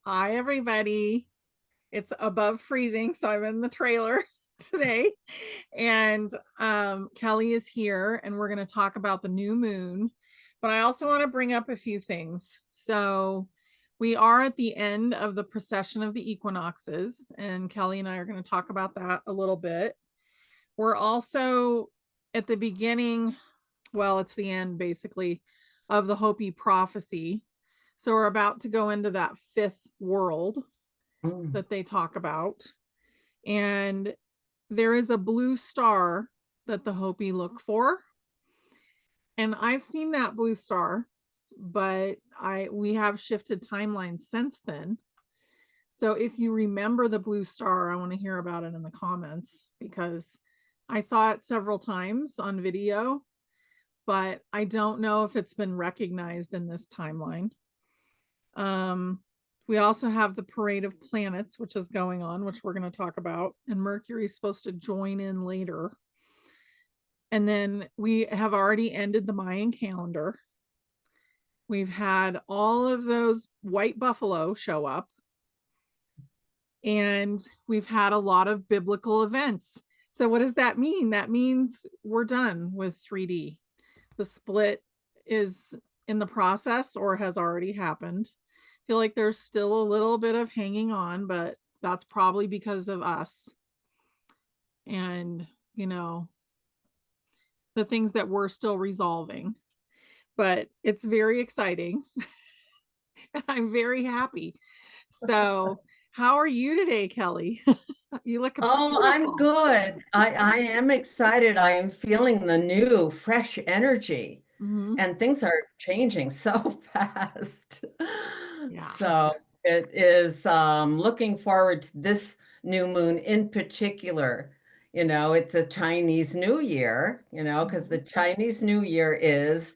Hi, everybody. It's above freezing, so I'm in the trailer today. And Kelley is here, and we're going to talk about the new moon. But I also want to bring up a few things. So we are at the end of the precession of the equinoxes, and Kelley and I are going to talk about that a little bit. We're also at the beginning, well, it's the end basically of the Hopi prophecy. So we're about to go into that fifth world that they talk about. And there is a blue star that the Hopi look for. And I've seen that blue star, but we have shifted timelines since then. So if you remember the blue star, I want to hear about it in the comments because I saw it several times on video, but I don't know if it's been recognized in this timeline. We also have the parade of planets, which is going on, which we're going to talk about, and Mercury is supposed to join in later. And then we have already ended the Mayan calendar. We've had all of those white buffalo show up, and we've had a lot of biblical events. So what does that mean? That means we're done with 3D. The split is in the process or has already happened. Feel like there's still a little bit of hanging on, but that's probably because of us and, the things that we're still resolving. But it's very exciting. I'm very happy. So, how are you today, Kelley? You look Oh, I'm beautiful. good. I am excited. I am feeling the new, fresh energy, Mm-hmm. and things are changing so fast. Yeah. So it is looking forward to this new moon in particular. It's a Chinese New Year, because Mm-hmm. the Chinese New Year is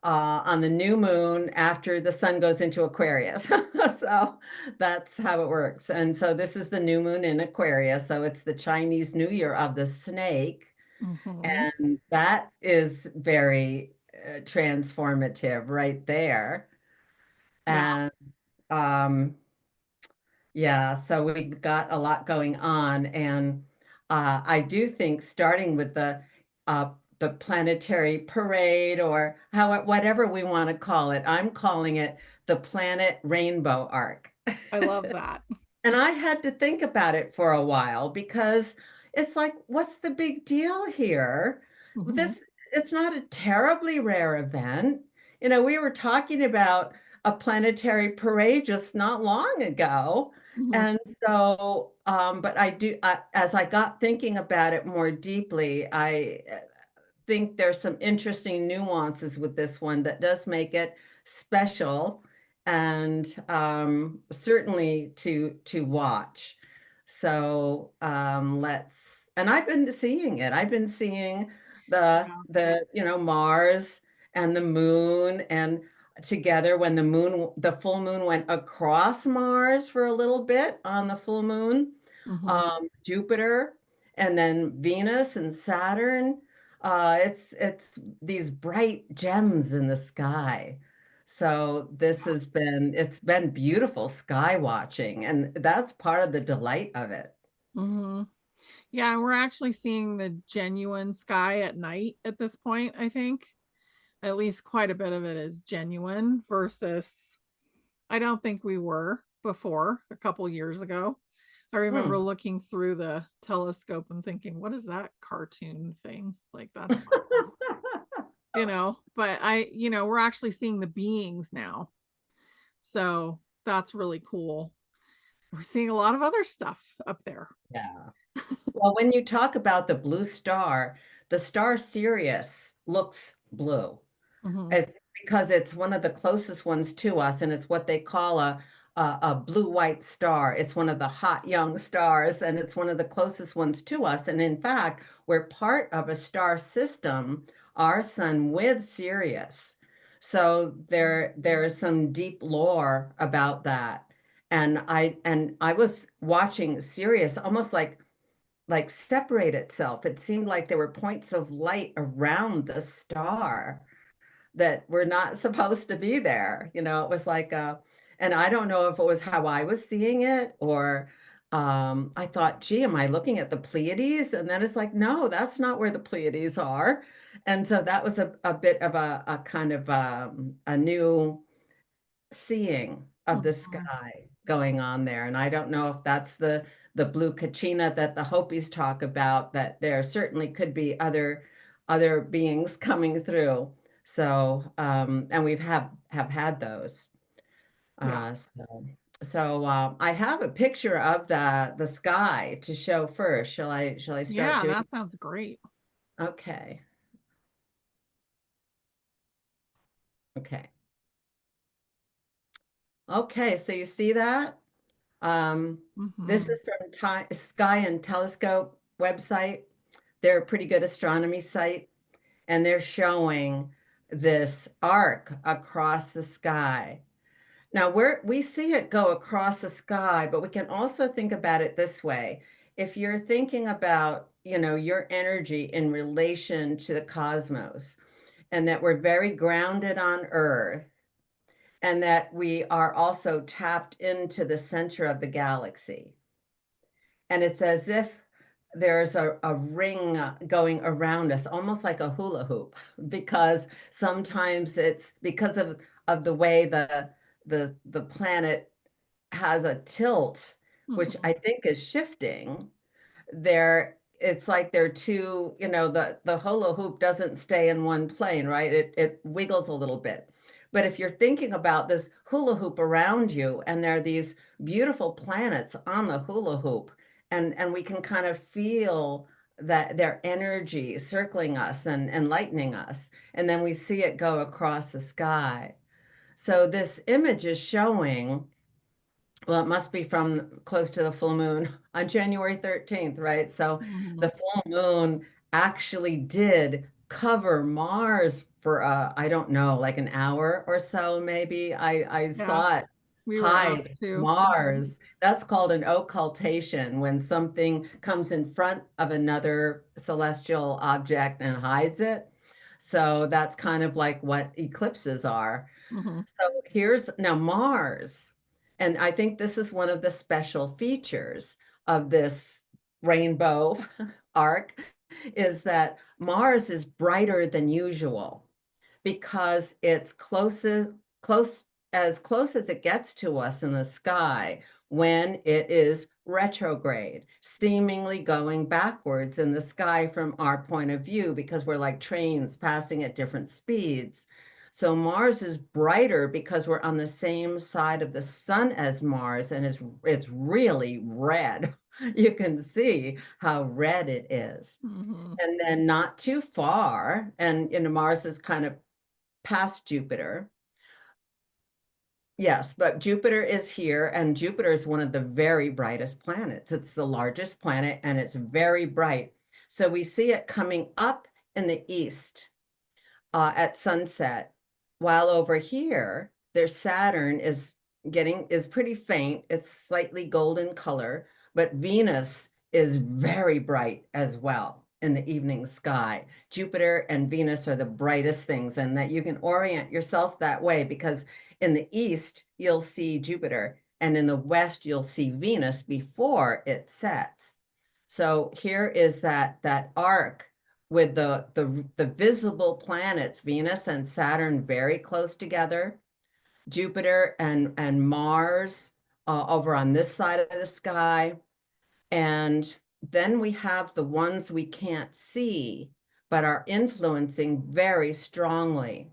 on the new moon after the sun goes into Aquarius. So that's how it works. And so this is the new moon in Aquarius. So it's the Chinese New Year of the snake. Mm-hmm. And that is very transformative right there. Yeah. And um, yeah, so we've got a lot going on. And I do think starting with the planetary parade or whatever we want to call it, I'm calling it the Planet Rainbow Arc. I love that. And I had to think about it for a while because it's like, what's the big deal here? Mm-hmm. This it's not a terribly rare event. We were talking about a planetary parade just not long ago. Mm-hmm. And so, but as I got thinking about it more deeply, I think there's some interesting nuances with this one that does make it special and certainly to watch. So and I've been seeing it. I've been seeing Yeah. the Mars and the moon and together when the full moon went across Mars for a little bit on the full moon, Mm-hmm. Jupiter, and then Venus and Saturn. It's these bright gems in the sky. So it's been beautiful sky watching, and that's part of the delight of it. Mm-hmm. Yeah, we're actually seeing the genuine sky at night at this point, I think. At least quite a bit of it is genuine versus I don't think we were before a couple years ago. I remember Hmm. looking through the telescope and thinking, what is that cartoon thing? Like that's not but we're actually seeing the beings now. So that's really cool. We're seeing a lot of other stuff up there. Yeah. Well, when you talk about the blue star, the star Sirius looks blue. Mm-hmm. It's because it's one of the closest ones to us, and it's what they call a blue-white star. It's one of the hot young stars, and it's one of the closest ones to us. And in fact, we're part of a star system, our sun with Sirius. So there is some deep lore about that. And I was watching Sirius almost like separate itself. It seemed like there were points of light around the star that were not supposed to be there. It was like And I don't know if it was how I was seeing it, or I thought, gee, am I looking at the Pleiades? And then it's like, no, that's not where the Pleiades are. And so that was a bit of a kind of a new seeing of the Mhm. sky going on there. And I don't know if that's the blue Kachina that the Hopis talk about, that there certainly could be other beings coming through. So and we've have had those. Yeah. So I have a picture of the sky to show first. Shall I start Yeah, doing? that sounds great. Okay. Okay. Okay, so you see that? This Mhm. is from Sky and Telescope website. They're a pretty good astronomy site, and they're showing this arc across the sky. Now we see it go across the sky, but we can also think about it this way. If you're thinking about, your energy in relation to the cosmos, and that we're very grounded on Earth, and that we are also tapped into the center of the galaxy. And it's as if there's a ring going around us, almost like a hula hoop, because sometimes it's because of the way the planet has a tilt, which Mhm. I think is shifting. There, it's like they're two, the hula hoop doesn't stay in one plane, right? It wiggles a little bit. But if you're thinking about this hula hoop around you, and there are these beautiful planets on the hula hoop, and we can kind of feel that their energy circling us and enlightening us, and then we see it go across the sky. So this image is showing, well, it must be from close to the full moon on January 13th, right? So the Mhm. full moon actually did cover Mars for I don't know, like an hour or so, maybe. I Yeah, saw it we were up hide too. Mars. That's called an occultation, when something comes in front of another celestial object and hides it. So that's kind of like what eclipses are. Mhm. So here's now Mars. And I think this is one of the special features of this rainbow arc, is that Mars is brighter than usual because it's close close as it gets to us in the sky when it is retrograde, seemingly going backwards in the sky from our point of view, because we're like trains passing at different speeds. So Mars is brighter because we're on the same side of the sun as Mars, and it's really red. You can see how red it is. Mhm. And then not too far, and Mars is kind of past Jupiter. Yes, but Jupiter is here, and Jupiter is one of the very brightest planets. It's the largest planet, and it's very bright. So we see it coming up in the east at sunset, while over here, their Saturn is pretty faint. It's slightly golden color, but Venus is very bright as well in the evening sky. Jupiter and Venus are the brightest things, and that you can orient yourself that way, because in the east, you'll see Jupiter, and in the west, you'll see Venus before it sets. So here is that arc with the visible planets, Venus and Saturn, very close together, Jupiter and Mars over on this side of the sky, and then we have the ones we can't see but are influencing very strongly.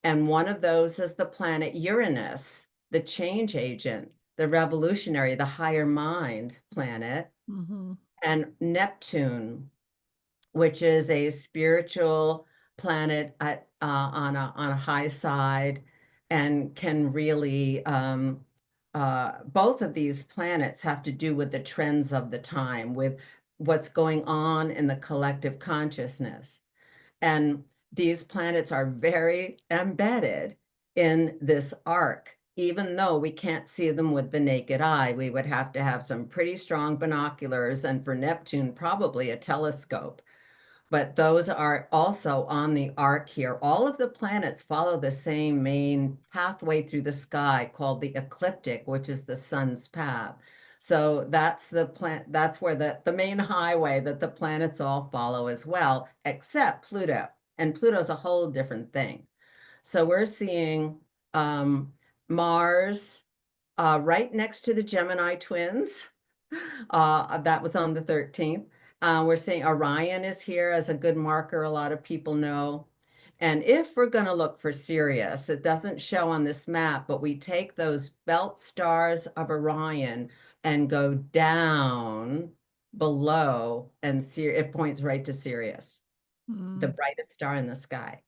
And one of those is the planet Uranus, the change agent, the revolutionary, the higher mind planet, Mhm. and Neptune, which is a spiritual planet on a high side, and can really both of these planets have to do with the trends of the time, with what's going on in the collective consciousness. And these planets are very embedded in this arc. Even though we can't see them with the naked eye, we would have some pretty strong binoculars, and for Neptune, probably a telescope. but those are also on the arc here. All of the planets follow the same main pathway through the sky called the ecliptic, which is the sun's path. So that's that's where the main highway that the planets all follow as well, except Pluto. And Pluto's a whole different thing. So we're seeing Mars right next to the Gemini twins. That was on the 13th. We're seeing Orion is here as a good marker, a lot of people know. And if we're going to look for Sirius, it doesn't show on this map, but we take those belt stars of Orion and go down below, and it points right to Sirius, the brightest star in the sky.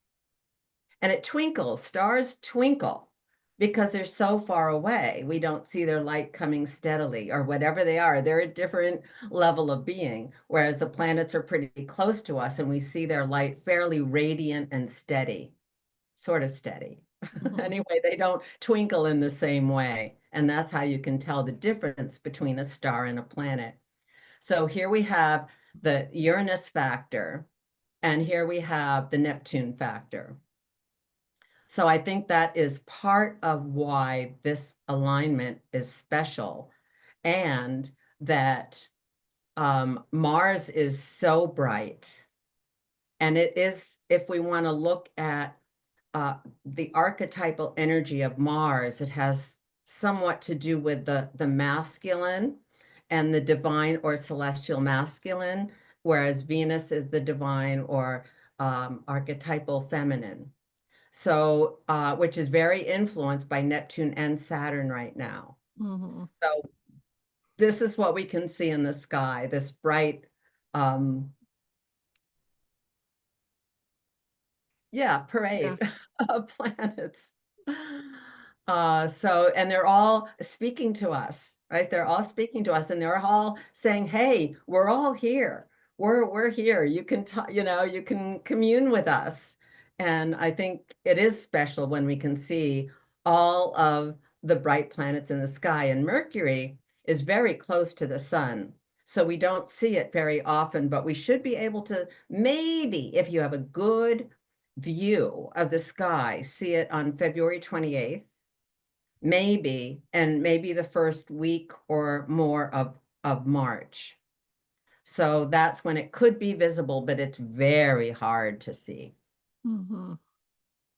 And it twinkles, stars twinkle because they're so far away. We don't see their light coming steadily or whatever they are. They're a different level of being, whereas the planets are pretty close to us and we see their light fairly radiant and steady, sort of steady. Anyway, they don't twinkle in the same way. And that's how you can tell the difference between a star and a planet. So here we have the Uranus factor, and here we have the Neptune factor. So I think that is part of why this alignment is special, and that Mars is so bright. And it is, if we want to look at the archetypal energy of Mars, it has somewhat to do with the masculine and the divine or celestial masculine, whereas Venus is the divine or archetypal feminine. So, which is very influenced by Neptune and Saturn right now. So this is what we can see in the sky, this bright, parade of planets. And they're all speaking to us, right? They're all speaking to us, and they're all saying, "Hey, we're all here. We're here. You can you can commune with us." And I think it is special when we can see all of the bright planets in the sky. And Mercury is very close to the sun, so we don't see it very often, but we should be able to, maybe if you have a good view of the sky, see it on February 28th, maybe, and maybe the first week or more of March. So that's when it could be visible, but it's very hard to see.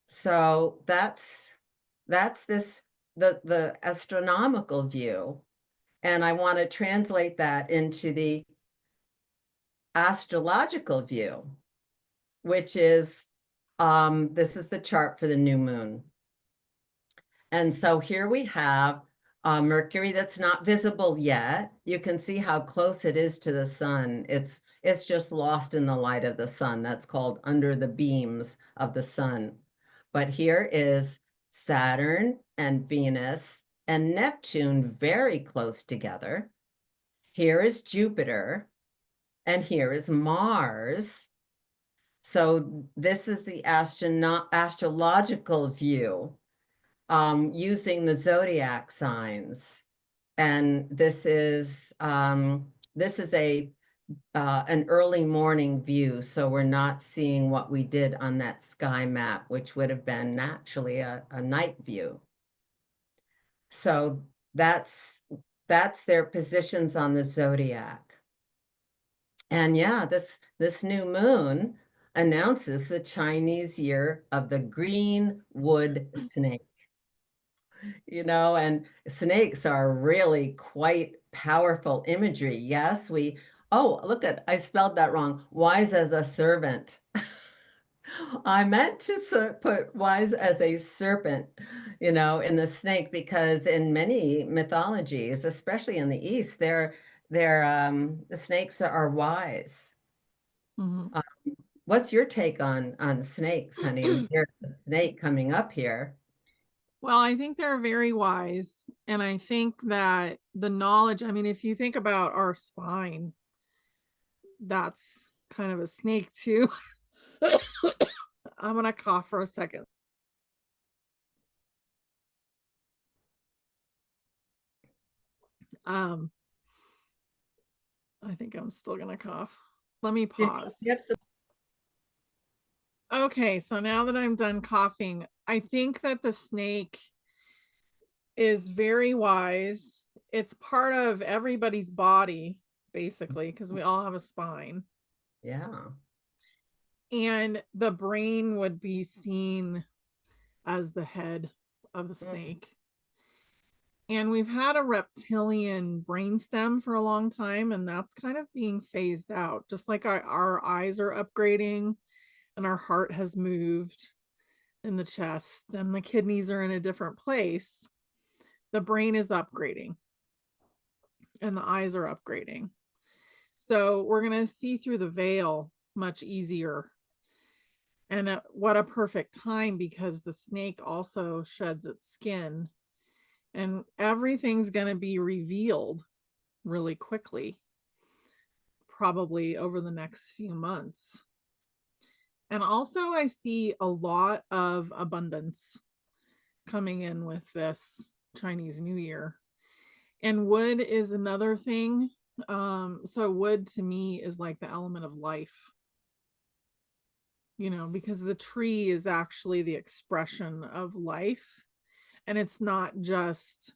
So that's the astronomical view. And I want to translate that into the astrological view, which is this is the chart for the new moon. And so here we have Mercury that's not visible yet. You can see how close it is to the sun. It's just lost in the light of the sun. That's called under the beams of the sun. But here is Saturn and Venus and Neptune very close together. Here is Jupiter, and here is Mars. So this is the astrological view using the zodiac signs. And this is a an early morning view, so we're not seeing what we did on that sky map, which would have been naturally a night view. So that's their positions on the zodiac. And yeah, this new moon announces the Chinese year of the green wood snake. And snakes are really quite powerful imagery. Yes, look I spelled that wrong. Wise as a servant. I meant to put wise as a serpent, in the snake, because in many mythologies, especially in the East, the snakes are wise. What's your take on snakes, honey? There's a snake coming up here. Well, I think they're very wise. And I think that the knowledge, I mean, if you think about our spine, that's kind of a snake too. I'm going to cough for a second. I think I'm still going to cough. Let me pause. Yep. Okay, so now that I'm done coughing, I think that the snake is very wise. It's part of everybody's body, basically, because we all have a spine. Yeah. And the brain would be seen as the head of the Mm, snake. And we've had a reptilian brainstem for a long time, and that's kind of being phased out. Just like our eyes are upgrading and our heart has moved in the chest and the kidneys are in a different place, the brain is upgrading and the eyes are upgrading. So we're going to see through the veil much easier. And what a perfect time, because the snake also sheds its skin and everything's going to be revealed really quickly, probably over the next few months. And also, I see a lot of abundance coming in with this Chinese New Year. And wood is another thing. So wood to me is like the element of life, because the tree is actually the expression of life. And it's not just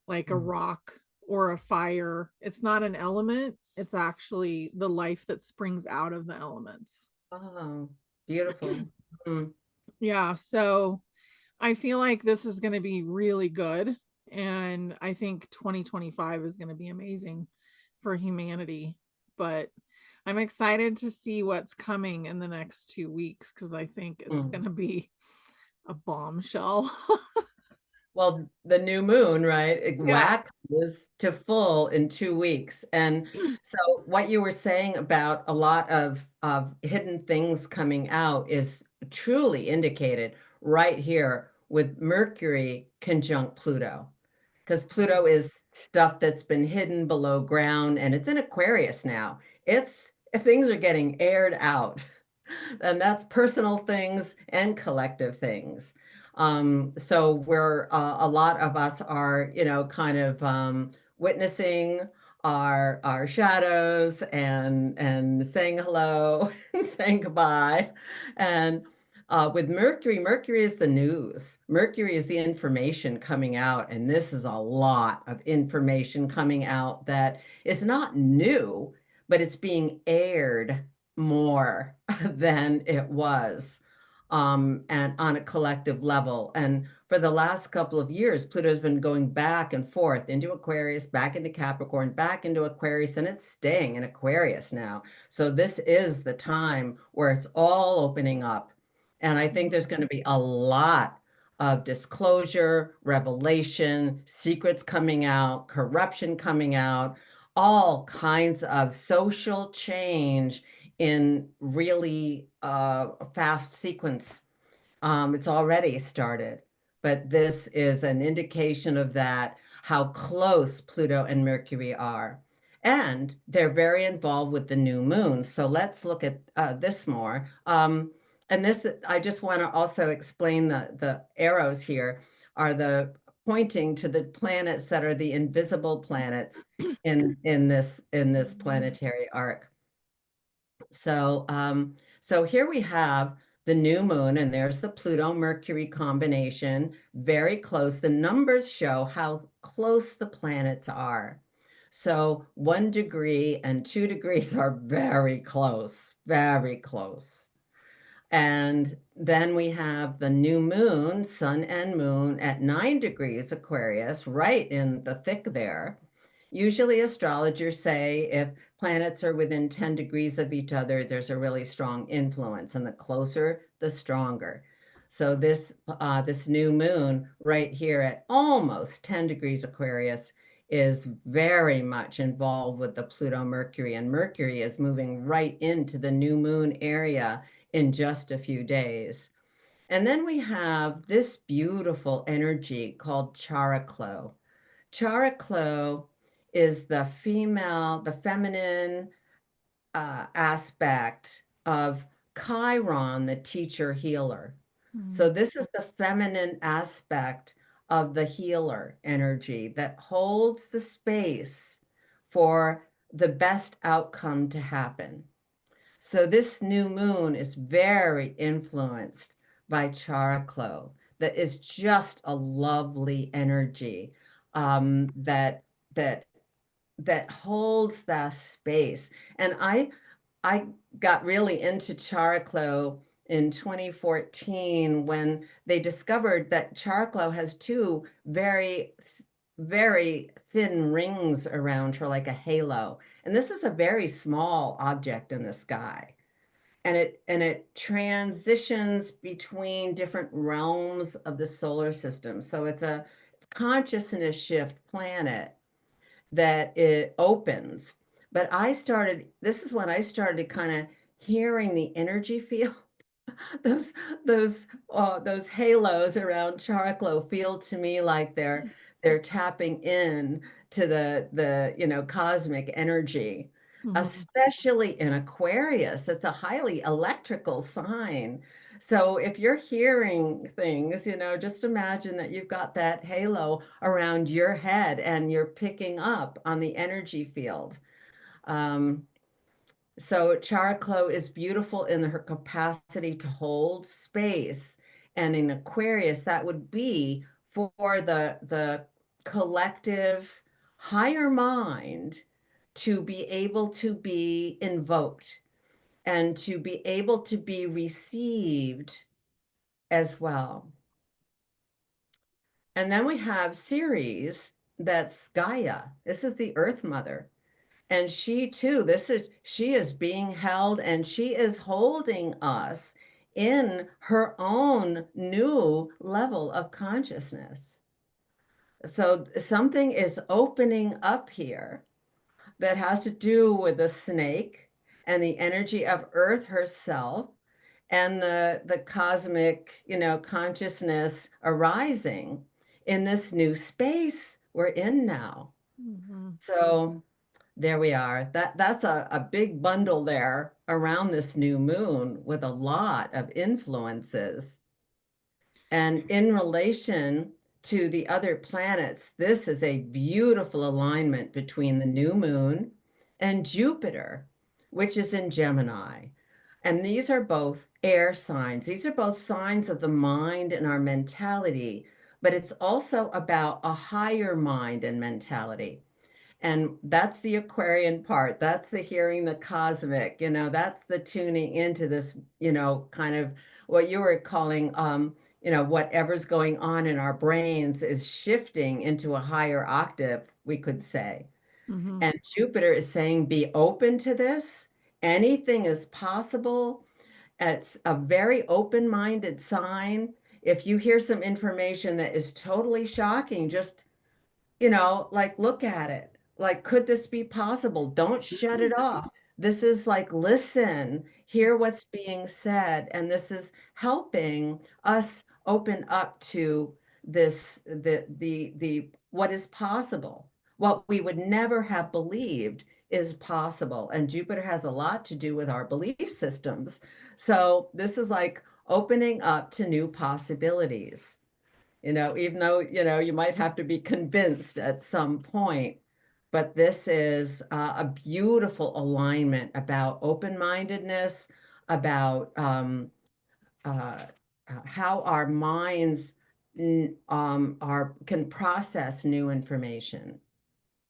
like a mm. rock or a fire. It's not an element. It's actually the life that springs out of the elements. Oh, beautiful. Mm, Yeah. So I feel like this is going to be really good. And I think 2025 is going to be amazing for humanity. But I'm excited to see what's coming in the next 2 weeks, because I think it's going mm. to be a bombshell. Well, the new moon, right? It Yeah. waxes to full in 2 weeks. And so what you were saying about a lot of hidden things coming out is truly indicated right here with Mercury conjunct Pluto. Because Pluto is stuff that's been hidden below ground and it's in Aquarius now. It's things are getting aired out. And that's personal things and collective things. So we're a lot of us are, kind of witnessing our shadows and saying hello and saying goodbye. And with Mercury, Mercury is the news. Mercury is the information coming out, and this is a lot of information coming out that is not new, but it's being aired more than it was, and on a collective level. And for the last couple of years, Pluto's been going back and forth into Aquarius, back into Capricorn, back into Aquarius, and it's staying in Aquarius now. So this is the time where it's all opening up. And I think there's going to be a lot of disclosure, revelation, secrets coming out, corruption coming out, all kinds of social change in really fast sequence. It's already started, but this is an indication of that, how close Pluto and Mercury are. And they're very involved with the new moon. So let's look at this more. And this, I just want to also explain the arrows here are the pointing to the planets that are the invisible planets in this planetary arc. So here we have the new moon, and there's the Pluto-Mercury combination, very close. The numbers show how close the planets are. So 1 degree and 2 degrees are very close, very close. And then we have the new moon, sun and moon at 9 degrees Aquarius, right in the thick there. Usually astrologers say if planets are within 10 degrees of each other, there's a really strong influence, and the closer, the stronger. So this new moon right here at almost 10 degrees Aquarius is very much involved with the Pluto Mercury, and Mercury is moving right into the new moon area in just a few days. And then we have this beautiful energy called Characlo. Characlo is the female, the feminine aspect of Chiron, the teacher healer. So Mm. this is the feminine aspect of the healer energy that holds the space for the best outcome to happen. So this new moon is very influenced by Characlo. That is just a lovely energy that that that holds the space. And I got really into Characlo in 2014 when they discovered that Characlo has two very thin rings around her like a halo. And this is a very small object in the sky. And it transitions between different realms of the solar system. So it's a consciousness shift planet that it opens. But this is when I started kind of hearing the energy field. those those halos around Charclo feel to me like they're tapping in to the cosmic energy, Mhm. especially in Aquarius. It's a highly electrical sign. So if you're hearing things, just imagine that you've got that halo around your head and you're picking up on the energy field. Um, so Characlo is beautiful in her capacity to hold space. And in Aquarius, that would be for the collective higher mind to be able to be invoked and to be able to be received as well. And then we have Ceres, that's Gaia. This is the Earth Mother. And she too, she is being held and she is holding us in her own new level of consciousness. So something is opening up here that has to do with the snake and the energy of Earth herself and the cosmic, consciousness arising in this new space we're in now. Mhm. So there we are. That's a big bundle there around this new moon with a lot of influences. And in relation to the other planets, this is a beautiful alignment between the new moon and Jupiter, which is in Gemini. And these are both air signs. These are both signs of the mind and our mentality, but it's also about a higher mind and mentality. And that's the Aquarian part. That's the hearing the cosmic, that's the tuning into this, kind of what you were calling, whatever's going on in our brains is shifting into a higher octave, we could say. Mhm. And Jupiter is saying, be open to this. Anything is possible. It's a very open-minded sign. If you hear some information that is totally shocking, just like look at it. Like, could this be possible? Don't shut it off. This is like, listen, hear what's being said. And this is helping us open up to what is possible, what we would never have believed is possible. And Jupiter has a lot to do with our belief systems. So this is like opening up to new possibilities, even though, you might have to be convinced at some point. But this is a beautiful alignment about open-mindedness, about uh, how our minds can process new information.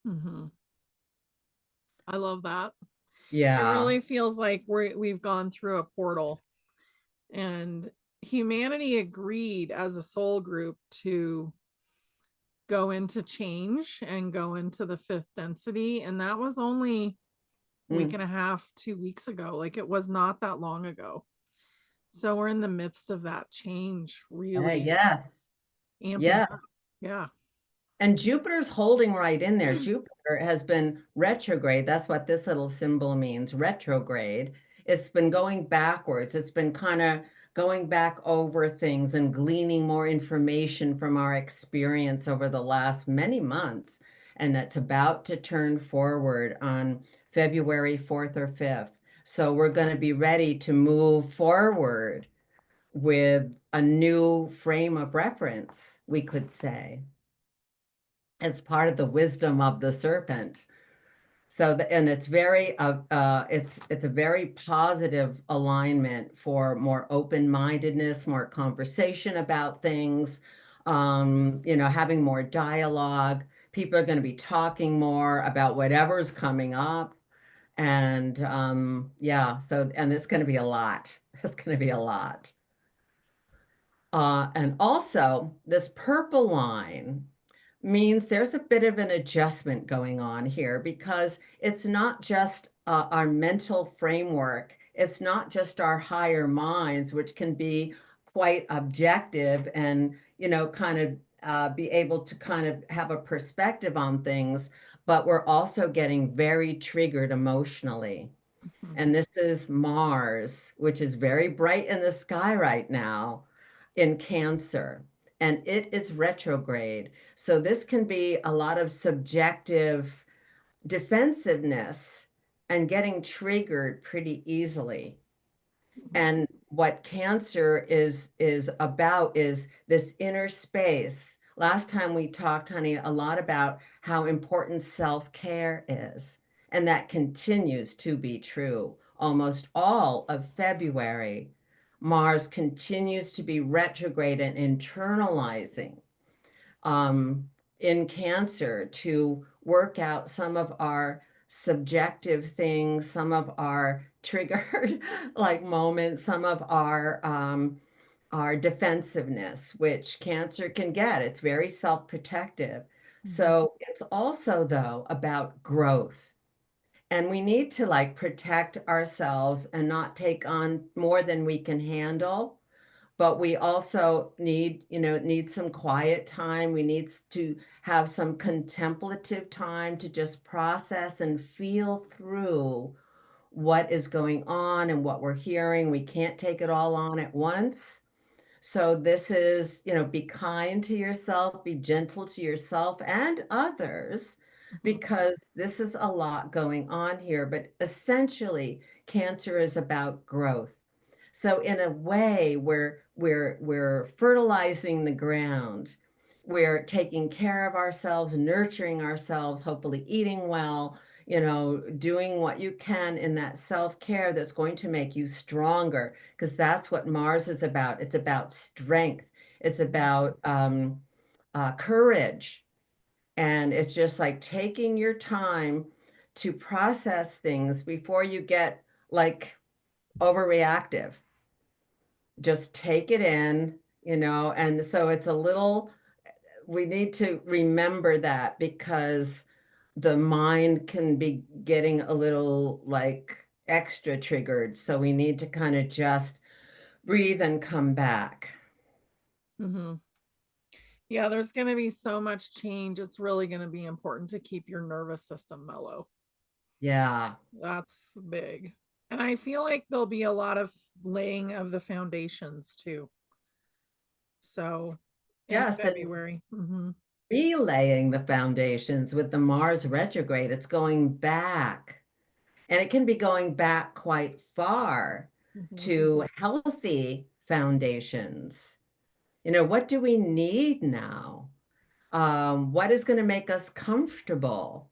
Mhm. I love that. It Yeah. really feels like we've gone through a portal, and humanity agreed as a soul group to go into change and go into the fifth density, and that was only a week Mm. and a half, 2 weeks ago. Like, it was not that long ago. So we're in the midst of that change, really Yes. amping up. Yes. Yeah. And Jupiter's holding right in there. Jupiter has been retrograde. That's what this little symbol means, retrograde. It's been going backwards. It's been kind of going back over things and gleaning more information from our experience over the last many months. And it's about to turn forward on February 4th or 5th. So we're going to be ready to move forward with a new frame of reference, we could say, as part of the wisdom of the serpent. And it's very it's a very positive alignment for more open-mindedness, more conversation about things, having more dialogue. People are going to be talking more about whatever's coming up. And yeah, and it's going to be a lot. It's going to be a lot. And also, this purple line means there's a bit of an adjustment going on here because it's not just our mental framework, it's not just our higher minds, which can be quite objective and, kind of be able to kind of have a perspective on things, but we're also getting very triggered emotionally. Mhm. And this is Mars, which is very bright in the sky right now in Cancer, and it is retrograde. So this can be a lot of subjective defensiveness and getting triggered pretty easily. And what Cancer is about is this inner space. Last time we talked, honey, a lot about how important self-care is, and that continues to be true. Almost all of February, Mars continues to be retrograde and internalizing um, in Cancer to work out some of our subjective things, some of our triggered like moments, some of our defensiveness, which Cancer can get. It's very self-protective. Mhm. So it's also though about growth. And we need to like protect ourselves and not take on more than we can handle, but we also need some quiet time. We need to have some contemplative time to just process and feel through what is going on and what we're hearing. We can't take it all on at once. So this is, be kind to yourself, be gentle to yourself and others, Mhm. because this is a lot going on here. But essentially, Cancer is about growth. So in a way, we're fertilizing the ground. We're taking care of ourselves, nurturing ourselves, hopefully eating well, doing what you can in that self-care that's going to make you stronger, because that's what Mars is about. It's about strength. It's about courage. And it's just like taking your time to process things before you get like overreactive. Just take it in, and so it's a little, we need to remember that because the mind can be getting a little like extra triggered. So we need to kind of just breathe and come back. Mhm. Yeah, there's going to be so much change. It's really going to be important to keep your nervous system mellow. Yeah. That's big. And I feel like there'll be a lot of laying of the foundations too. So in Yes. And February. Hmm. relaying the foundations with the Mars retrograde, it's going back. And it can be going back quite far Hmm. to healthy foundations. What do we need now? What is going to make us comfortable?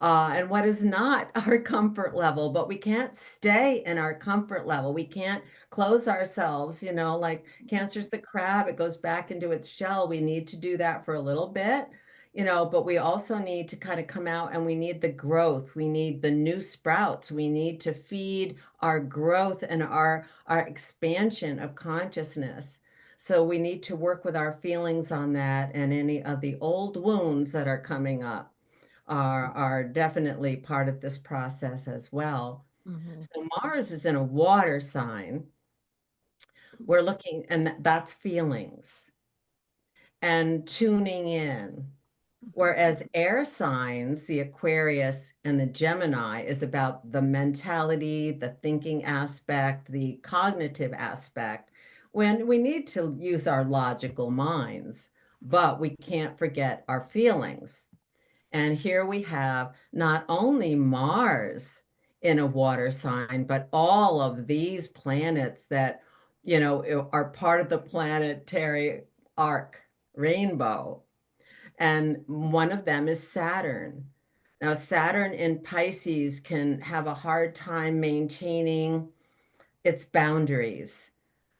And what is not our comfort level, but we can't stay in our comfort level. We can't close ourselves, like Cancer's the crab, it goes back into its shell. We need to do that for a little bit, but we also need to kind of come out and we need the growth. We need the new sprouts. We need to feed our growth and our expansion of consciousness. So we need to work with our feelings on that and any of the old wounds that are coming up are definitely part of this process as well. Hmm. So Mars is in a water sign. We're looking, and that's feelings and tuning in. Whereas air signs, the Aquarius and the Gemini, is about the mentality, the thinking aspect, the cognitive aspect, when we need to use our logical minds, but we can't forget our feelings. And here we have not only Mars in a water sign, but all of these planets that, are part of the planetary arc rainbow. And one of them is Saturn. Now, Saturn in Pisces can have a hard time maintaining its boundaries.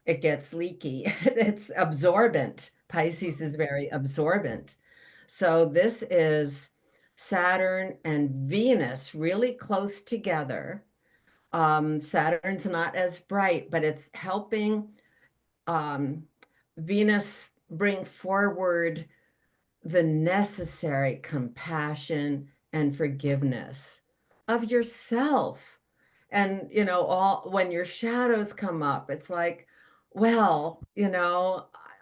It gets leaky. It's absorbent. Pisces is very absorbent. So this is Saturn and Venus really close together. Saturn's not as bright, but it's helping um, Venus bring forward the necessary compassion and forgiveness of yourself. And, all when your shadows come up, it's like, well,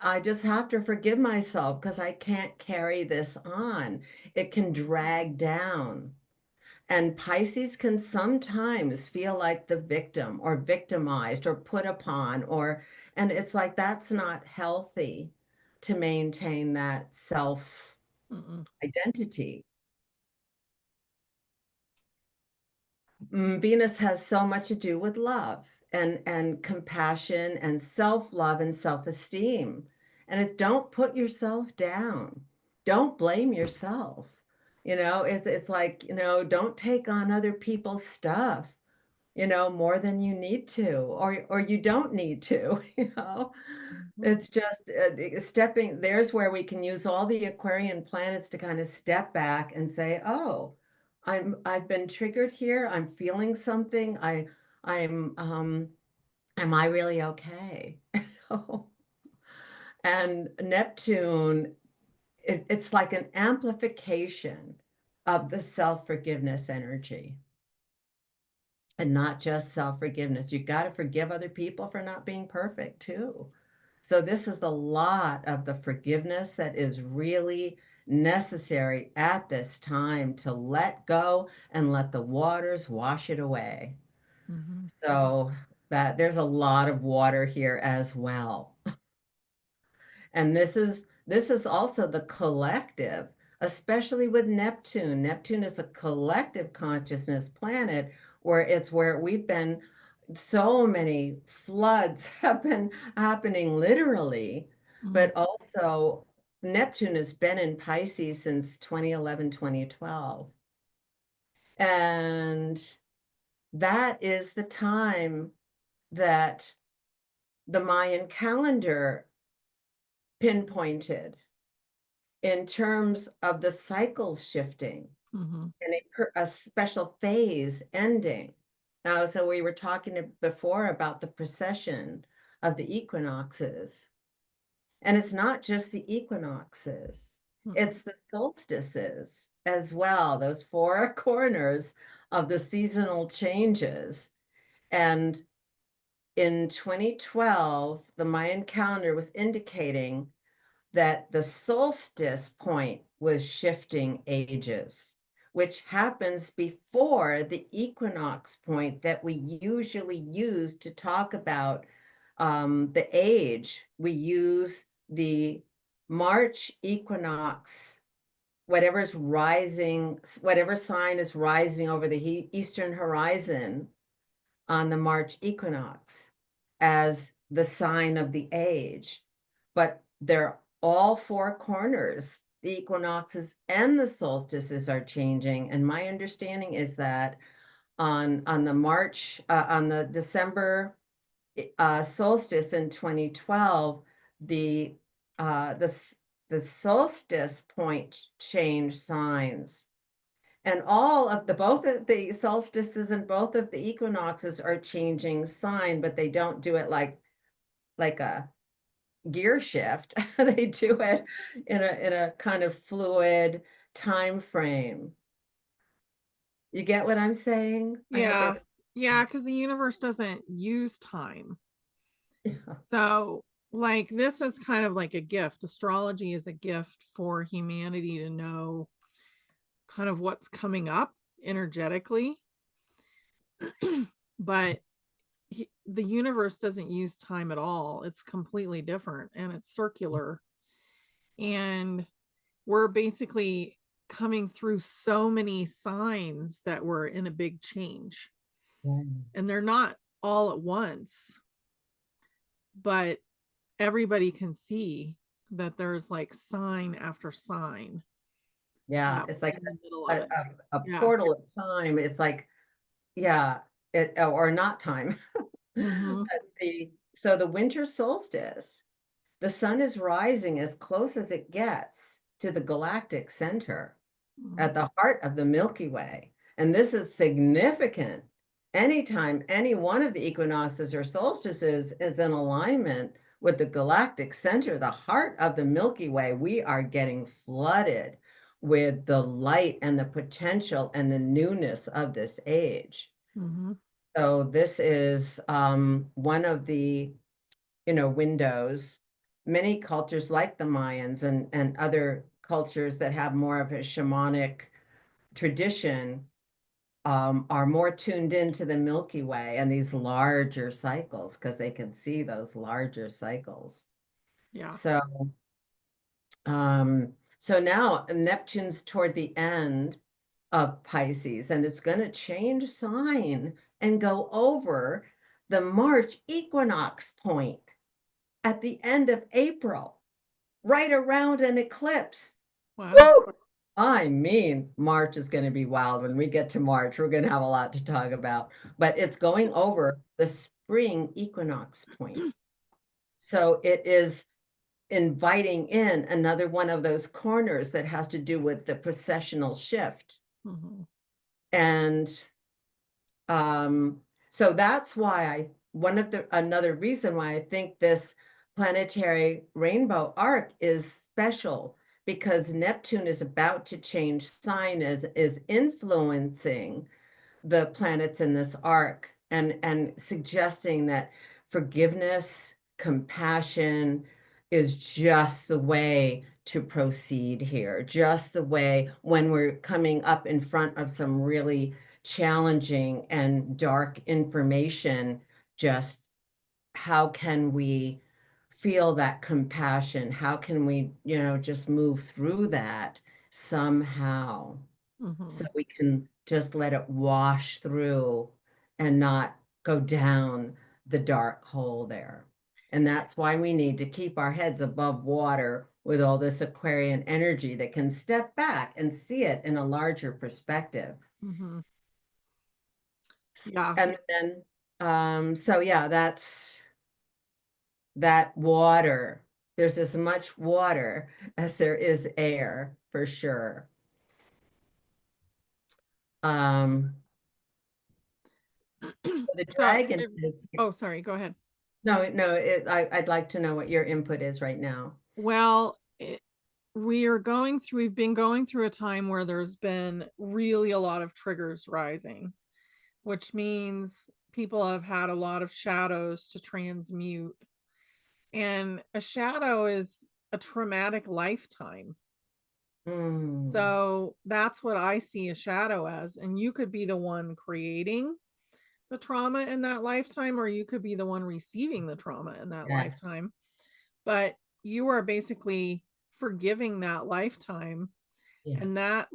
I just have to forgive myself because I can't carry this on. It can drag down. And Pisces can sometimes feel like the victim or victimized or put upon, and it's like that's not healthy to maintain that self Mm-mm. identity. Venus has so much to do with love and compassion and self-love and self-esteem. And it's don't put yourself down. Don't blame yourself. It's like, don't take on other people's stuff, more than you need to, or you don't need to, Mhm. It's just stepping, there's where we can use all the Aquarian planets to kind of step back and say, oh, I've been triggered here. I'm feeling something. I'm am I really okay? And Neptune, it's like an amplification of the self-forgiveness energy. And not just self-forgiveness. You got to forgive other people for not being perfect too. So this is a lot of the forgiveness that is really necessary at this time to let go and let the waters wash it away. Mhm. So that there's a lot of water here as well. And this is also the collective, especially with Neptune. Neptune is a collective consciousness planet where we've been so many floods have been happening literally, Mhm. but also Neptune has been in Pisces since 2011, 2012. And that is the time that the Mayan calendar pinpointed in terms of the cycles shifting Mhm. and a special phase ending. Now, so we were talking before about the precession of the equinoxes, and it's not just the equinoxes, Mhm. it's the solstices as well, those four corners of the seasonal changes. And in 2012, the Mayan calendar was indicating that the solstice point was shifting ages, which happens before the equinox point that we usually use to talk about the age. We use the March equinox, whatever's rising, whatever sign is rising over the eastern horizon on the March equinox as the sign of the age. But they're all four corners. The equinoxes and the solstices are changing. And my understanding is that on the December solstice in 2012, the uh, the the solstice point changed signs, and all of the both of the solstices and both of the equinoxes are changing sign, but they don't do it like a gear shift. They do it in a kind of fluid time frame. You get what I'm saying? I hope Yeah. it. Yeah, because the universe doesn't use time. Yeah. So, like, this is kind of like a gift. Astrology is a gift for humanity to know kind of what's coming up energetically. But the universe doesn't use time at all. It's completely different and it's circular. And we're basically coming through so many signs that we're in a big change. And they're not all at once, but everybody can see that there's like sign after sign. Yeah, Yeah, it's like in the middle a, of a, it. a Yeah. portal of time. It's like, yeah, or not time. Mhm. But so the winter solstice, the sun is rising as close as it gets to the galactic center Mhm. at the heart of the Milky Way. And this is significant. Anytime any one of the equinoxes or solstices is in alignment with the galactic center, the heart of the Milky Way, we are getting flooded with the light and the potential and the newness of this age. Mhm. So this is one of the, windows. Many cultures like the Mayans and other cultures that have more of a shamanic tradition are more tuned into the Milky Way and these larger cycles because they can see those larger cycles. Yeah. So, so now Neptune's toward the end of Pisces, and it's going to change sign and go over the March equinox point at the end of April, right around an eclipse. Wow. Woo! I mean, March is going to be wild. When we get to March, we're going to have a lot to talk about, but it's going over the spring equinox point. So it is inviting in another one of those corners that has to do with the processional shift. Mhm. And so that's why another reason why I think this planetary rainbow arc is special, because Neptune is about to change sign, is influencing the planets in this arc and suggesting that forgiveness, compassion is just the way to proceed here, just the way when we're coming up in front of some really challenging and dark information, just how can we feel that compassion? How can we, just move through that somehow? So Mhm. we can just let it wash through and not go down the dark hole there. And that's why we need to keep our heads above water with all this Aquarian energy that can step back and see it in a larger perspective. Mhm. Yeah. And then, so yeah, that's that water. There's as much water as there is air, for sure. Um, so the So, dragon is, oh, sorry, go ahead. no, I'd like to know what your input is right now. Well, we've been going through a time where there's been really a lot of triggers rising, which means people have had a lot of shadows to transmute. And a shadow is a traumatic lifetime. Mm, So that's what I see a shadow as. And you could be the one creating the trauma in that lifetime, or you could be the one receiving the trauma in that yes, lifetime. But you are basically forgiving that lifetime, yes. and that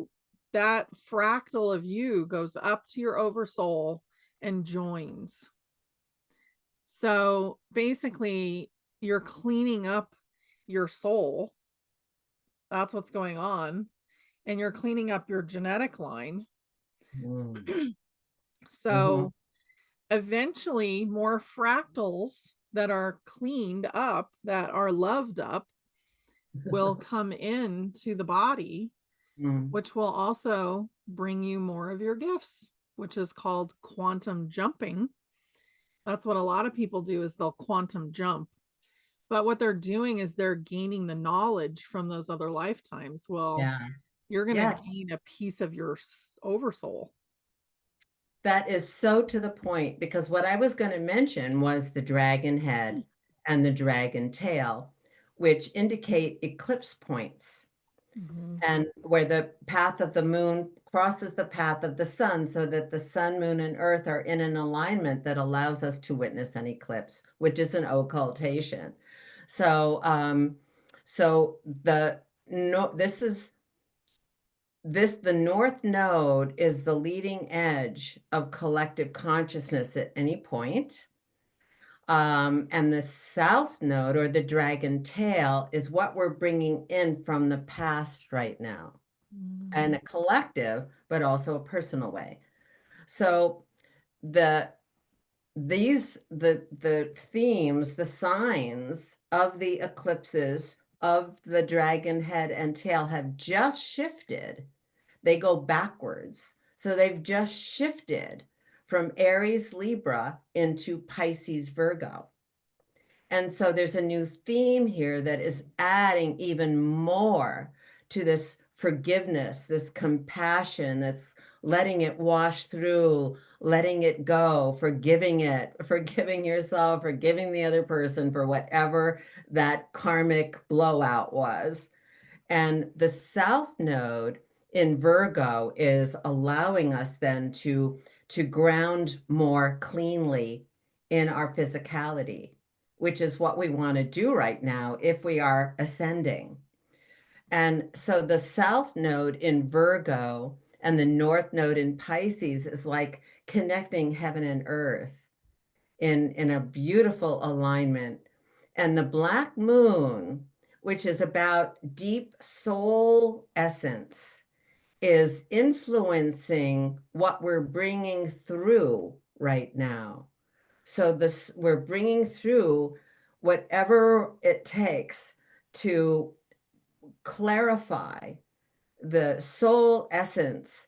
fractal of you goes up to your oversoul and joins. So basically, you're cleaning up your soul. That's what's going on. And you're cleaning up your genetic line. Mm, mhm. So eventually, more fractals that are cleaned up, that are loved up, will come into the body, Mm, which will also bring you more of your gifts, which is called quantum jumping. That's what a lot of people do, is they'll quantum jump. But what they're doing is they're gaining the knowledge from those other lifetimes. Well, yeah, you're going to yeah. gain a piece of your oversoul. That is so to the point, because what I was going to mention was the dragon head and the dragon tail, which indicate eclipse points, Mhm. and where the path of the moon crosses the path of the sun, so that the sun, moon, and earth are in an alignment that allows us to witness an eclipse, which is an occultation. So, so the no, the north node is the leading edge of collective consciousness at any point. And the south node, or the dragon tail, is what we're bringing in from the past right now. and a collective, but also a personal way. So the the themes, the signs of the eclipses of the dragon head and tail have just shifted. They go backwards. So they've just shifted from Aries Libra into Pisces Virgo. And so there's a new theme here that is adding even more to this forgiveness, this compassion, that's letting it wash through, letting it go, forgiving it, forgiving yourself, forgiving the other person for whatever that karmic blowout was. And the South Node in Virgo is allowing us then to ground more cleanly in our physicality, which is what we want to do right now if we are ascending. And so the South Node in Virgo and the North Node in Pisces is like connecting heaven and earth in a beautiful alignment. And the Black Moon, which is about deep soul essence, is influencing what we're bringing through right now. So this, we're bringing through whatever it takes to clarify the soul essence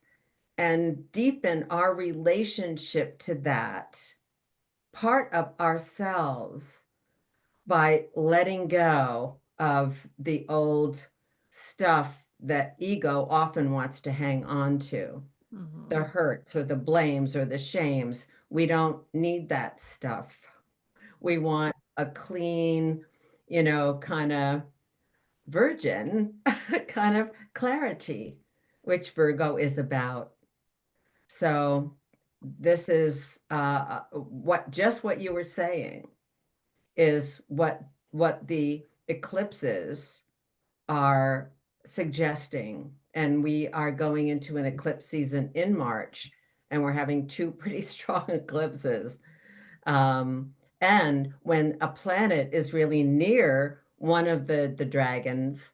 and deepen our relationship to that part of ourselves by letting go of the old stuff that ego often wants to hang on to, the hurts or the blames or the shames. We don't need that stuff. We want a clean, kind of virgin kind of clarity, which Virgo is about. So this is what you were saying is what the eclipses are suggesting. And we are going into an eclipse season in March, and we're having two pretty strong eclipses. And when a planet is really near one of the dragons,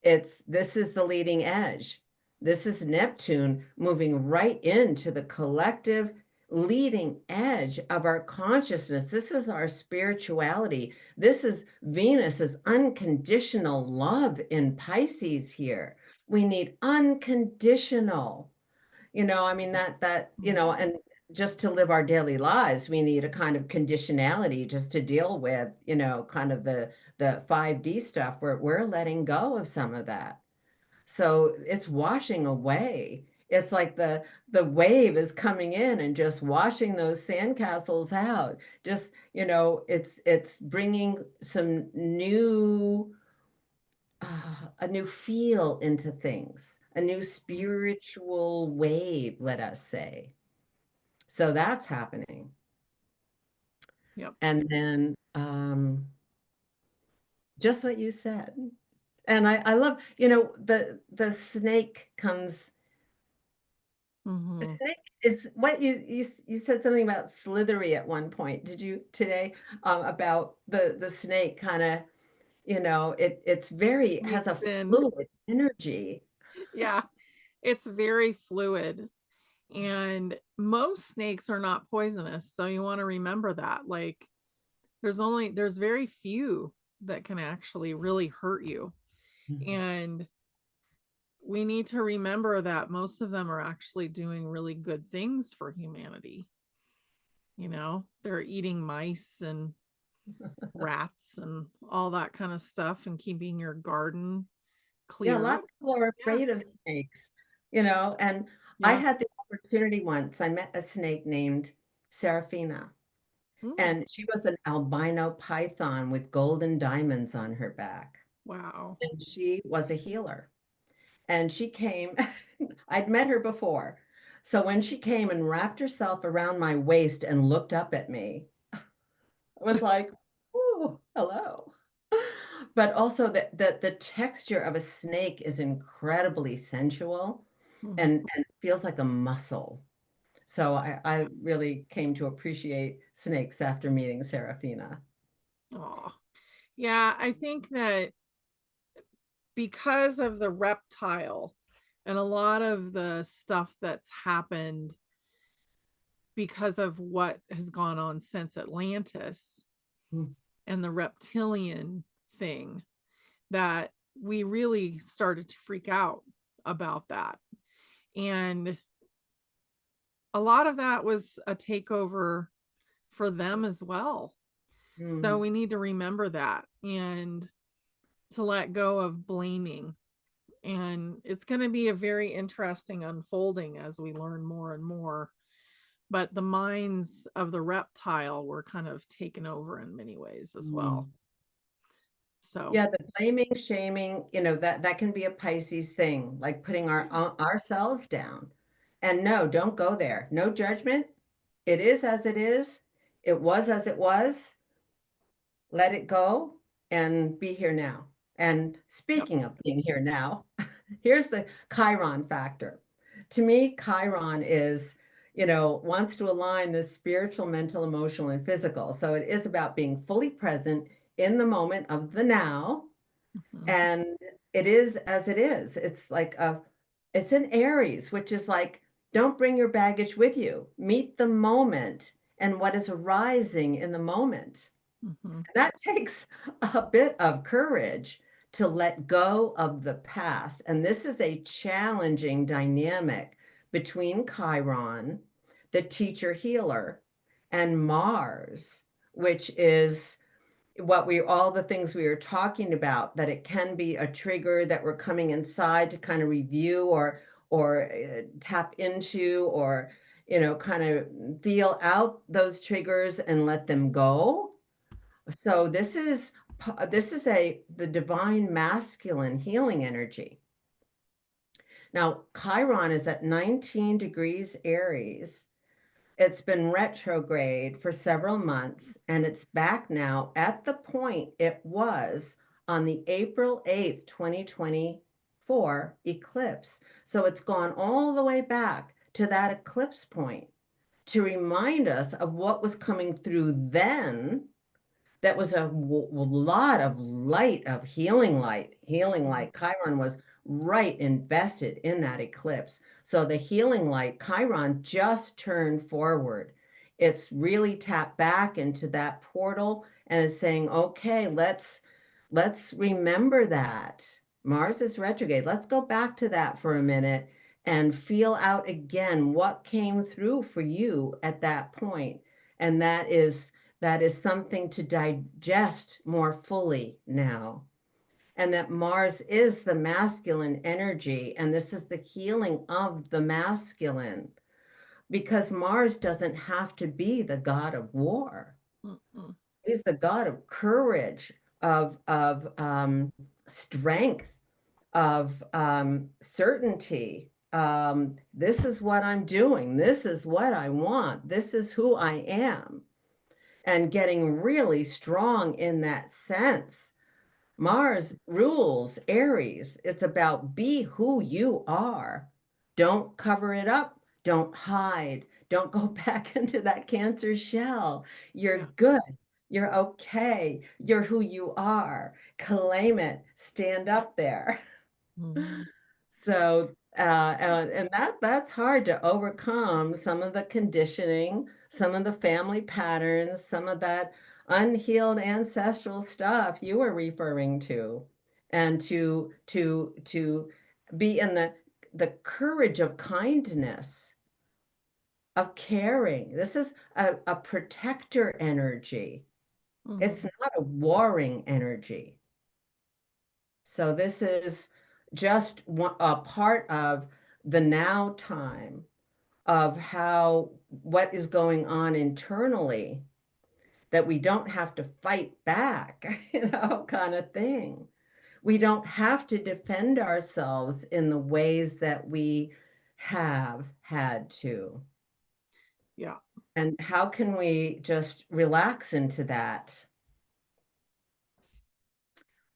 this is the leading edge. This is Neptune moving right into the collective leading edge of our consciousness. This is our spirituality. This is Venus's unconditional love in Pisces here. We need unconditional, I mean, and just to live our daily lives, we need a kind of conditionality just to deal with, kind of the 5D stuff where we're letting go of some of that. So it's washing away. It's like the wave is coming in and just washing those sandcastles out. Just, it's bringing some new a new feel into things, a new spiritual wave, let us say. So that's happening. Yep. And then just what you said. And I love, the snake comes. The snake is what you said something about slithery at one point. Did you today about the snake kind of, it's very has a Sneaks in. fluid energy. Yeah, it's very fluid. And most snakes are not poisonous. So you want to remember that. Like there's very few that can actually really hurt you. And we need to remember that most of them are actually doing really good things for humanity. They're eating mice and rats and all that kind of stuff and keeping your garden Yeah, a clear. lot of people are Yeah. afraid of snakes, and I Yeah. had the opportunity once. I met a snake named Serafina, Mm, and she was an albino python with golden diamonds on her back. wow. And she was a healer. And she came, I'd met her before. So when she came and wrapped herself around my waist and looked up at me, I was like, "Ooh, hello." But also the texture of a snake is incredibly sensual and feels like a muscle. So I really came to appreciate snakes after meeting Serafina. Oh, yeah. I think that because of the reptile and a lot of the stuff that's happened because of what has gone on since Atlantis Mm. and the reptilian thing, that we really started to freak out about that. And a lot of that was a takeover for them as well. So Mm. we need to remember that and to let go of blaming. And it's going to be a very interesting unfolding as we learn more and more. But the minds of the reptile were kind of taken over in many ways as well. Mm. So, Yeah, the blaming, shaming, that can be a Pisces thing, like putting ourselves down. And no, don't go there. No judgment. It is as it is. It was as it was. Let it go and be here now. And yep. speaking of being here now, here's the Chiron factor. To me, Chiron is, wants to align the spiritual, mental, emotional, and physical. So it is about being fully present in the moment of the now. Mhm. And it is as it is. It's an Aries, which is like, don't bring your baggage with you. Meet the moment and what is arising in the moment. Mhm. That takes a bit of courage to let go of the past. And this is a challenging dynamic between Chiron, the teacher healer, and Mars, which is all the things we were talking about, that it can be a trigger that we're coming inside to kind of review or tap into, or kind of feel out those triggers and let them go. So this is the divine masculine healing energy. Now, Chiron is at 19 degrees Aries. It's been retrograde for several months, and it's back now at the point it was on the April 8th, 2024 eclipse. So it's gone all the way back to that eclipse point to remind us of what was coming through then. That was a lot of light, of healing light. Healing light. Chiron was right invested in that eclipse. So the healing light, Chiron just turned forward. It's really tapped back into that portal and is saying, okay, let's remember that. Mars is retrograde. Let's go back to that for a minute and feel out again what came through for you at that point. And that is something to digest more fully now. And that Mars is the masculine energy, and this is the healing of the masculine, because Mars doesn't have to be the god of war. Mm-mm. He's the god of courage, of strength, of certainty. This is what I'm doing. This is what I want. This is who I am. And getting really strong in that sense. Mars rules Aries. It's about be who you are. Don't cover it up. Don't hide. Don't go back into that Cancer shell. You're Yeah. good. You're okay. You're who you are. Claim it. Stand up there. Mhm. So, and that's hard to overcome, some of the conditioning, some of the family patterns, some of that unhealed ancestral stuff you were referring to, and to be in the courage of kindness, of caring. This is a protector energy. It's Mhm. not a warring energy. So this is just a part of the now time of what is going on internally, that we don't have to fight back, kind of thing. We don't have to defend ourselves in the ways that we have had to. Yeah. And how can we just relax into that?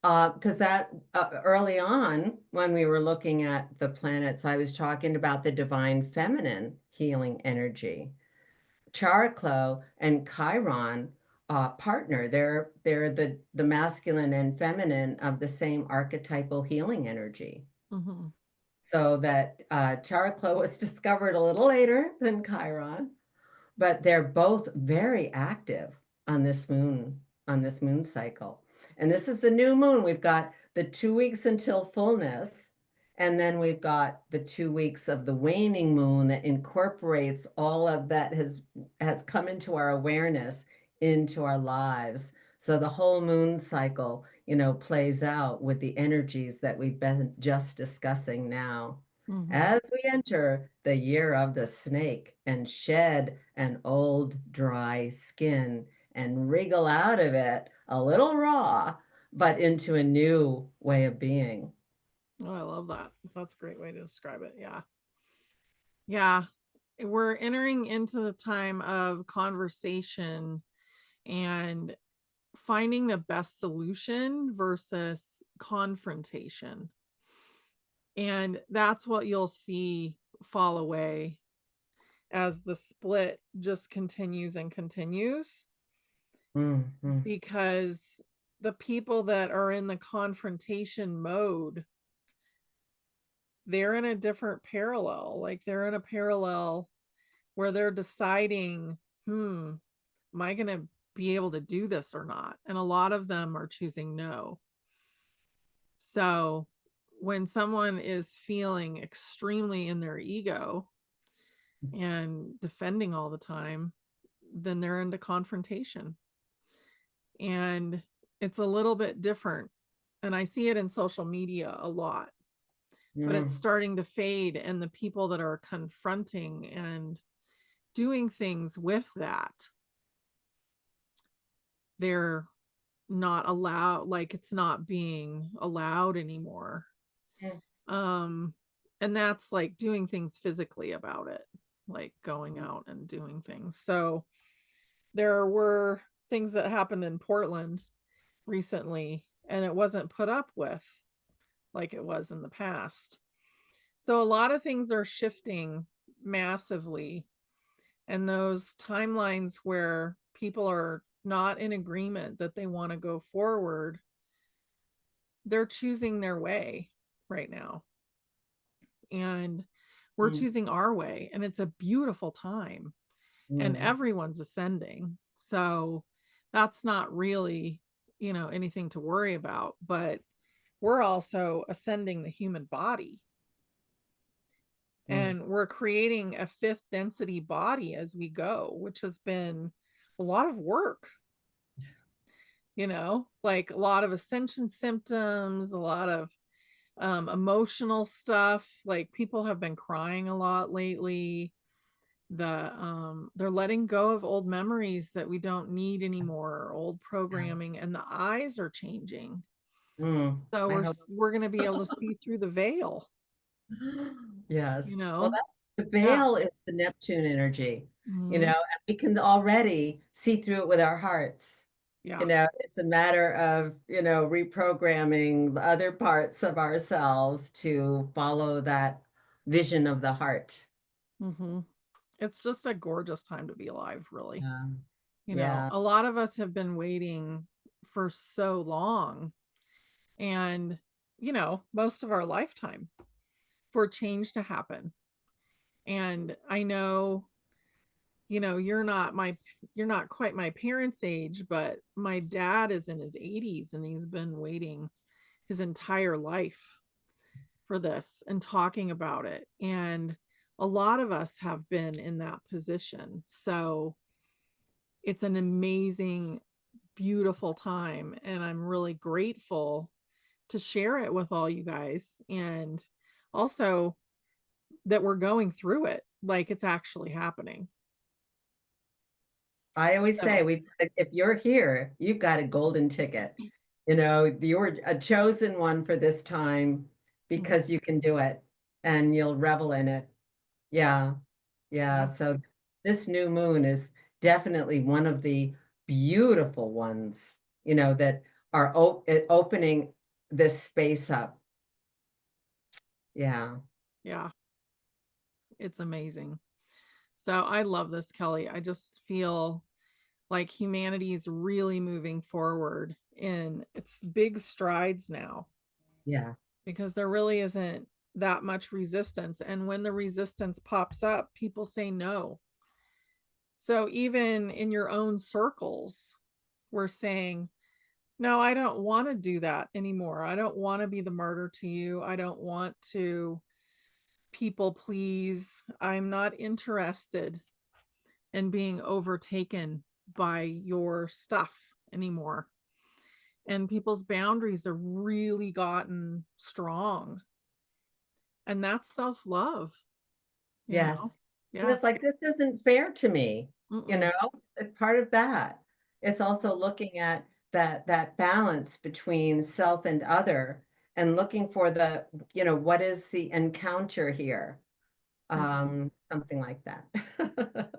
Because that early on, when we were looking at the planets, I was talking about the divine feminine healing energy. Chariklo and Chiron partner. They're the masculine and feminine of the same archetypal healing energy. Mm-hmm. So that Chariklo was discovered a little later than Chiron, but they're both very active on this moon cycle. And this is the new moon. We've got the 2 weeks until fullness, and then we've got the 2 weeks of the waning moon that incorporates all of that has come into our awareness into our lives. So the whole moon cycle, plays out with the energies that we've been just discussing now. Mm-hmm. As we enter the year of the snake and shed an old dry skin and wriggle out of it a little raw, but into a new way of being. Oh, I love that. That's a great way to describe it. Yeah. Yeah. We're entering into the time of conversation and finding the best solution versus confrontation. And that's what you'll see fall away as the split just continues and continues, Mhm. because the people that are in the confrontation mode, they're in a different parallel. Like they're in a parallel where they're deciding, am I going to be able to do this or not? And a lot of them are choosing no. So when someone is feeling extremely in their ego and defending all the time, then they're into confrontation. And it's a little bit different. And I see it in social media a lot, but it's Mm, starting to fade. And the people that are confronting and doing things with that, they're not allowed, like it's not being allowed anymore. mm, Um, and that's like doing things physically about it, like going out and doing things. So there were things that happened in Portland recently, and it wasn't put up with like it was in the past. So a lot of things are shifting massively, and those timelines where people are not in agreement that they want to go forward, they're choosing their way right now. And we're mm, choosing our way, and it's a beautiful time, and mm, everyone's ascending. So that's not really, anything to worry about, but we're also ascending the human body, mm, and we're creating a fifth density body as we go, which has been a lot of work, like a lot of ascension symptoms, a lot of emotional stuff. Like people have been crying a lot lately. They're letting go of old memories that we don't need anymore, old yeah, programming, and the eyes are changing. So I we're hope. we're going to be able to see through the veil, you Yes. Well, know. that's the Yeah. veil is the Neptune energy, Mhm. and we can already see through it with our hearts. Yeah. It's a matter of, reprogramming the other parts of ourselves to follow that vision of the heart. Mhm. It's just a gorgeous time to be alive, really. Yeah. Yeah. A lot of us have been waiting for so long, and most of our lifetime, for change to happen. And I know, you're not quite my parents' age, but my dad is in his 80s, and he's been waiting his entire life for this and talking about it. And a lot of us have been in that position. So it's an amazing, beautiful time. And I'm really grateful to share it with all you guys. And also that we're going through it like it's actually happening. I always say So, if you're here, you've got a golden ticket. You're a chosen one for this time because mhm, you can do it and you'll revel in it. Yeah. Yeah. yeah, So this new moon is definitely one of the beautiful ones, that are opening this space up. Yeah. yeah, it's amazing. So I love this, Kelley. I just feel like humanity is really moving forward in its big strides now, Yeah. because there really isn't that much resistance. And when the resistance pops up, people say no. So even in your own circles, we're saying, no, I don't want to do that anymore. I don't want to be the martyr to you. I don't want to people please. I'm not interested in being overtaken by your stuff anymore. And people's boundaries have really gotten strong. And that's self-love, you know? Yes. And Yeah. it's like, this isn't fair to me, you Mm-mm. know? It's part of that. It's also looking at that balance between self and other and looking for the, what is the encounter here? Mhm. Something like that.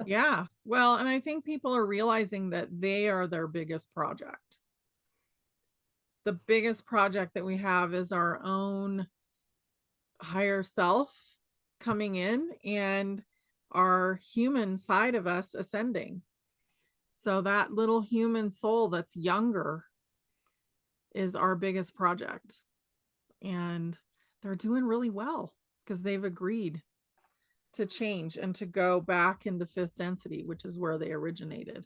Yeah. Well, and I think people are realizing that they are their biggest project. The biggest project that we have is our own higher self coming in and our human side of us ascending. So that little human soul that's younger is our biggest project. And they're doing really well because they've agreed to change and to go back into fifth density, which is where they originated.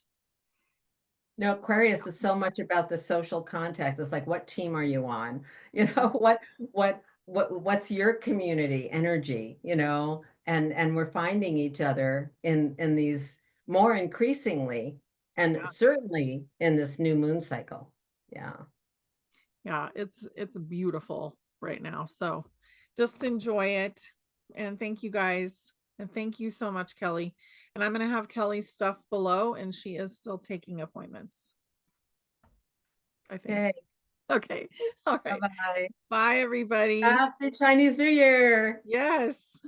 No, Aquarius is so much about the social context. It's like, what team are you on? You know, what's your community energy, and we're finding each other in these more increasingly, and Yeah. certainly in this new moon cycle. Yeah. Yeah, it's beautiful right now. So just enjoy it. And thank you guys. And thank you so much, Kelley. And I'm going to have Kelley's stuff below, and she is still taking appointments, I think. Okay. Okay. All right. Bye-bye. Bye, everybody. Happy Chinese New Year. Yes.